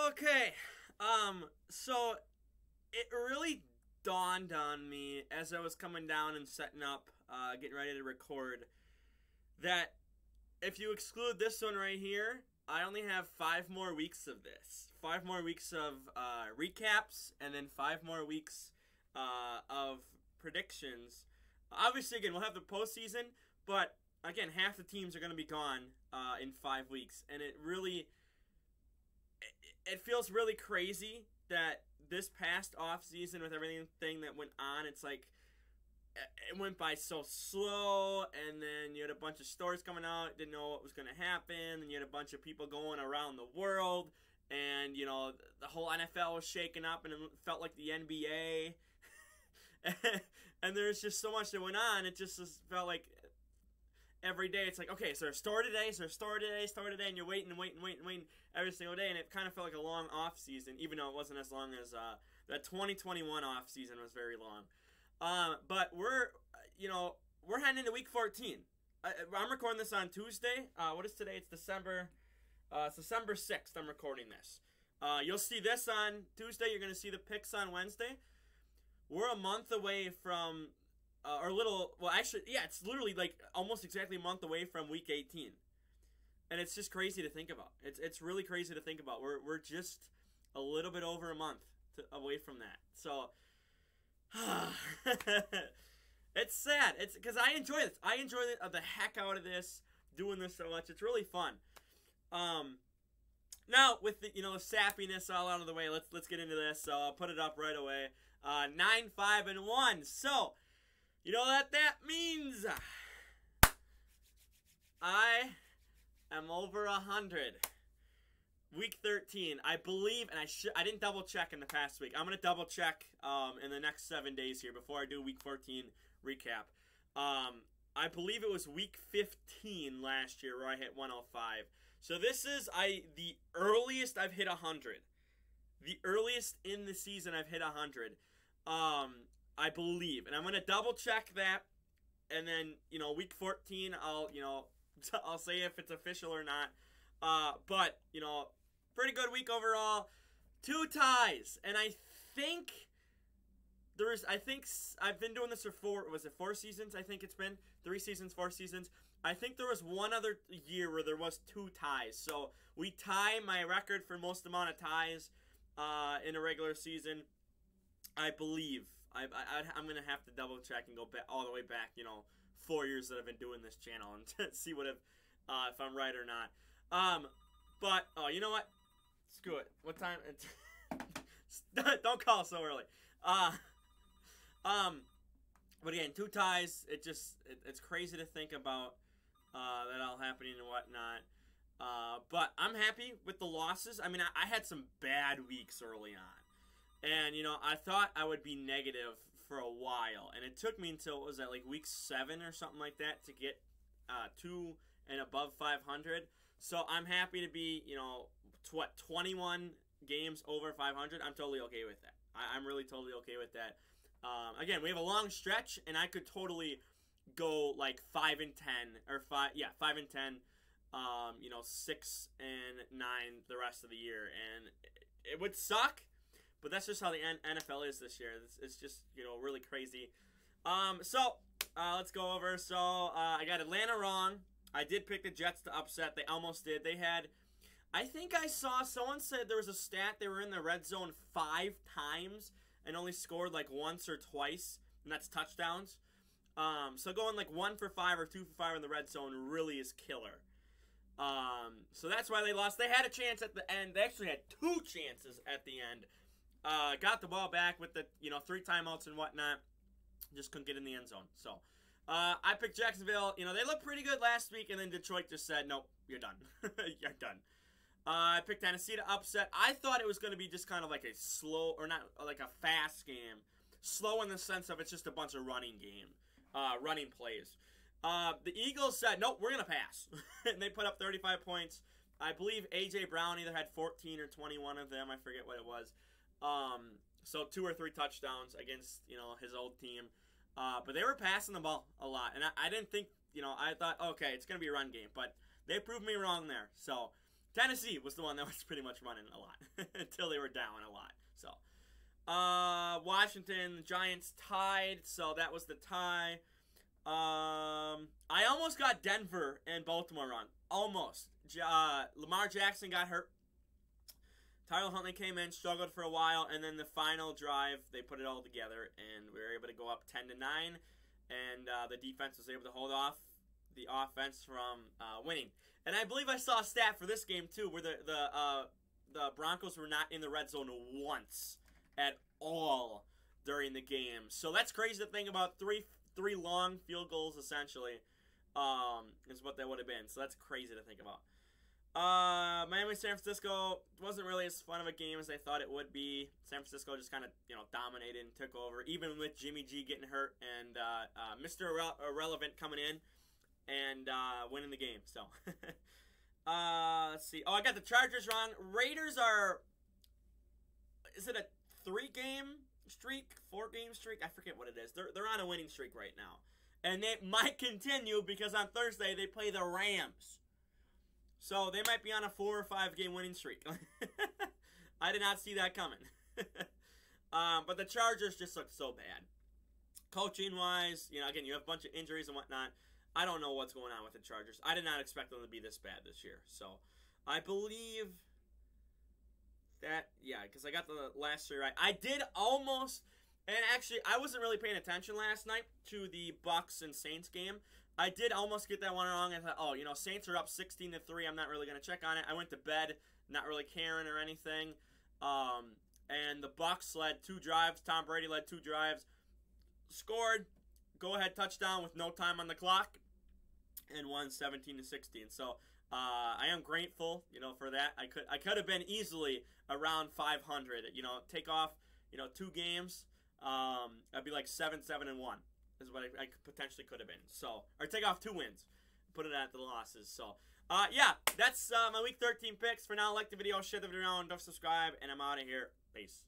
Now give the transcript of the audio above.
Okay. So it really dawned on me as I was coming down and setting up, getting ready to record, that if you exclude this one right here, I only have 5 more weeks of this. 5 more weeks of recaps, and then 5 more weeks of predictions. Obviously, again, we'll have the postseason, but again, half the teams are going to be gone in 5 weeks, and it feels really crazy that this past off season with everything that went on, it's like it went by so slow, and then you had a bunch of stories coming out, didn't know what was going to happen, and you had a bunch of people going around the world, and the whole NFL was shaken up, and it felt like the NBA. And there's just so much that went on. It just felt like every day it's like, okay, so store today, and you're waiting every single day, and it kind of felt like a long off season, even though it wasn't as long as the 2021 off season was very long. But we're heading into week 14. I'm recording this on Tuesday. What is today? It's December 6th. I'm recording this. You'll see this on Tuesday. You're gonna see the picks on Wednesday. We're a month away from. It's literally like almost exactly a month away from week 18, and it's just crazy to think about. It's really crazy to think about. We're just a little bit over a month away from that. So it's sad. It's because I enjoy this. I enjoy the heck out of this, doing this so much. It's really fun. Now with the sappiness all out of the way, let's get into this. So I'll put it up right away. 9-5-1. So. You know what that means? I am over 100. Week 13, I believe, and I didn't double check in the past week. I'm gonna double check in the next 7 days here before I do week 14 recap. I believe it was week 15 last year where I hit 105. So this is the earliest I've hit 100. The earliest in the season I've hit 100. I believe, and I'm gonna double check that, and then week 14 I'll say if it's official or not. But pretty good week overall. 2 ties, and I think I've been doing this for 4 seasons? I think it's been 3 seasons, 4 seasons. I think there was one other year where there was 2 ties. So we tie my record for most amount of ties in a regular season, I believe. I'm going to have to double check and go back all the way back, 4 years that I've been doing this channel and see if I'm right or not. But, you know what? Screw it. What time? Don't call so early. But again, 2 ties. It's crazy to think about that all happening and whatnot. But I'm happy with the losses. I mean, I had some bad weeks early on. And, I thought I would be negative for a while. And it took me until, like week 7 or something like that to get 2 and above 500. So I'm happy to be, 21 games over 500. I'm totally okay with that. I'm really totally okay with that. Again, we have a long stretch, and I could totally go like 5 and 10. Or 5 and 10. 6 and 9 the rest of the year. And it would suck. But that's just how the NFL is this year. It's just, really crazy. Let's go over. So, I got Atlanta wrong. I did pick the Jets to upset. They almost did. I think I saw someone said there was a stat they were in the red zone 5 times and only scored like once or twice, and that's touchdowns. So going like 1 for 5 or 2 for 5 in the red zone really is killer. So that's why they lost. They had a chance at the end. They actually had 2 chances at the end. Got the ball back with the 3 timeouts and whatnot. Just couldn't get in the end zone. So I picked Jacksonville. They looked pretty good last week, and then Detroit just said, nope, you're done. You're done. I picked Tennessee to upset. I thought it was going to be just kind of like a slow, or not like a fast game. Slow in the sense of it's just a bunch of running plays. The Eagles said, nope, we're going to pass. And they put up 35 points. I believe A.J. Brown either had 14 or 21 of them. I forget what it was. So 2 or 3 touchdowns against, his old team. But they were passing the ball a lot. And I didn't think, I thought, okay, it's going to be a run game. But they proved me wrong there. So Tennessee was the one that was pretty much running a lot until they were down a lot. So, Washington Giants tied, so that was the tie. I almost got Denver and Baltimore wrong. Almost. Lamar Jackson got hurt. Tyler Huntley came in, struggled for a while, and then the final drive, they put it all together, and we were able to go up 10-9, and the defense was able to hold off the offense from winning. And I believe I saw a stat for this game too, where the Broncos were not in the red zone once at all during the game. So that's crazy to think about. Three long field goals essentially is what that would have been. So that's crazy to think about. Miami San Francisco wasn't really as fun of a game as I thought it would be. San Francisco just kind of dominated and took over, even with Jimmy G getting hurt and Mr. Irrelevant coming in and winning the game. So let's see. Oh, I got the Chargers wrong. Raiders are, is it a 3-game streak, 4-game streak? I forget what it is. They're on a winning streak right now, and it might continue because on Thursday they play the Rams. So they might be on a 4 or 5-game winning streak. I did not see that coming. But the Chargers just look so bad. Coaching-wise, again, you have a bunch of injuries and whatnot. I don't know what's going on with the Chargers. I did not expect them to be this bad this year. So I believe that, because I got the last 3 right. I did almost, and actually I wasn't really paying attention last night to the Bucs and Saints game. I did almost get that one wrong. I thought, Saints are up 16-3. I'm not really going to check on it. I went to bed, not really caring or anything. And the Bucs led 2 drives. Tom Brady led 2 drives. Scored, go-ahead touchdown with no time on the clock, and won 17-16. So I am grateful, for that. I could have been easily around 500. Take off, 2 games. I'd be like 7-1. Is what I potentially could have been. So, or take off 2 wins, put it at the losses. So, that's my Week 13 picks. For now, like the video, share the video, and don't subscribe, and I'm out of here. Peace.